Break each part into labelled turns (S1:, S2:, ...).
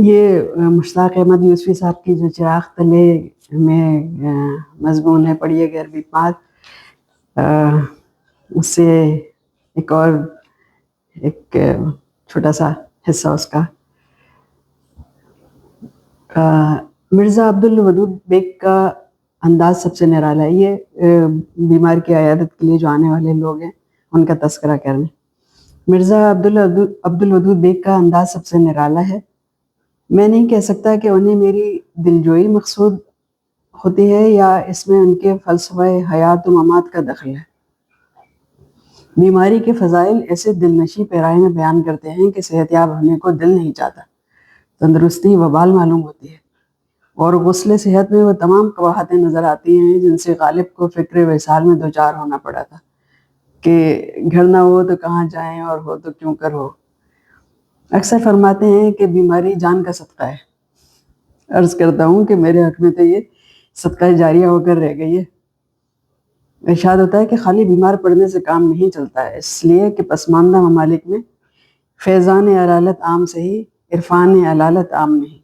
S1: یہ مشتاق احمد یوسفی صاحب کی جو چراغ تلے میں مضمون ہے پڑھیے غیر بیمار، اس سے ایک اور ایک چھوٹا سا حصہ اس کا مرزا عبدالودود بیگ کا انداز سب سے نرالا ہے۔ یہ بیمار کی عیادت کے لیے جو آنے والے لوگ ہیں ان کا تذکرہ کرنے۔ مرزا عبدالودود بیگ کا انداز سب سے نرالا ہے۔ میں نہیں کہہ سکتا کہ انہیں میری دلجوئی مقصود ہوتی ہے یا اس میں ان کے فلسفہ حیات و ممات کا دخل ہے۔ بیماری کے فضائل ایسے دلنشیں پیرائے میں بیان کرتے ہیں کہ صحت یاب ہونے کو دل نہیں چاہتا۔ تندرستی وبال معلوم ہوتی ہے، اور غسل صحت میں وہ تمام قباحتیں نظر آتی ہیں جن سے غالب کو فکر وصال میں دوچار ہونا پڑا تھا کہ گھر نہ ہو تو کہاں جائیں اور ہو تو کیوں کر ہو۔ اکثر فرماتے ہیں کہ بیماری جان کا صدقہ ہے۔ عرض کرتا ہوں کہ میرے حق میں تو یہ صدقہ جاریہ ہو کر رہ گئی ہے۔ ارشاد ہوتا ہے کہ خالی بیمار پڑنے سے کام نہیں چلتا ہے، اس لیے کہ پسماندہ ممالک میں فیضان علالت عام سے ہی عرفان علالت عام نہیں۔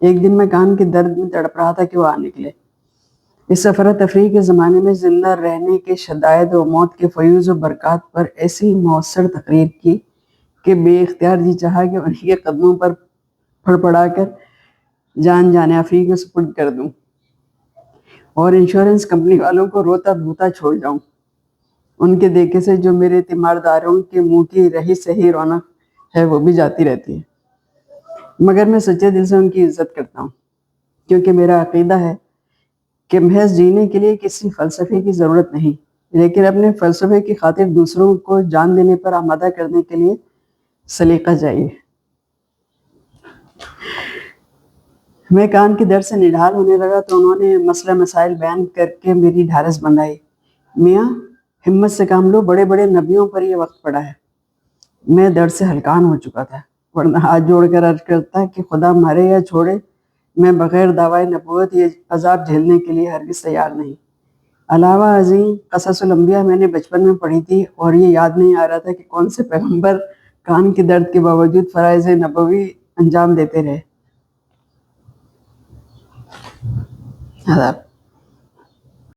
S1: ایک دن میں کان کے درد میں تڑپ رہا تھا کہ وہ آ نکلے۔ اس سفر تفریح کے زمانے میں زندہ رہنے کے شدائد و موت کے فیوز و برکات پر ایسی مؤثر تقریر کی کہ بے اختیار جی چاہا کہ انہی کے قدموں پر پھڑ پڑا کر جان افری کو سپرد کر دوں اور انشورنس کمپنی والوں کو روتا دھوتا چھوڑ جاؤں۔ ان کے دیکھے سے جو میرے تیمارداروں کے منہ کی رہی سہی رونق ہے وہ بھی جاتی رہتی ہے، مگر میں سچے دل سے ان کی عزت کرتا ہوں، کیونکہ میرا عقیدہ ہے کہ محض جینے کے لیے کسی فلسفے کی ضرورت نہیں، لیکن اپنے فلسفے کی خاطر دوسروں کو جان دینے پر آمادہ کرنے کے لیے سلیقہ چاہیے۔ میں کان کے درد سے نڈھال ہونے لگا تو انہوں نے مسئلہ مسائل بیان کر کے میری ڈھارس بندھائی۔ میاں ہمت سے کام لو، بڑے بڑے نبیوں پر یہ وقت پڑا ہے۔ میں درد سے ہلکان ہو چکا تھا، ورنہ ہاتھ جوڑ کر عرض کرتا کہ خدا مارے یا چھوڑے، میں بغیر دعوی نبوت یہ عذاب جھیلنے کے لیے ہرگز تیار نہیں۔ علاوہ ازیں قصص الانبیاء میں نے بچپن میں پڑھی تھی اور یہ یاد نہیں آ رہا تھا کہ کون سے پیغمبر کان کے درد کے باوجود فرائض نبوی انجام دیتے رہے۔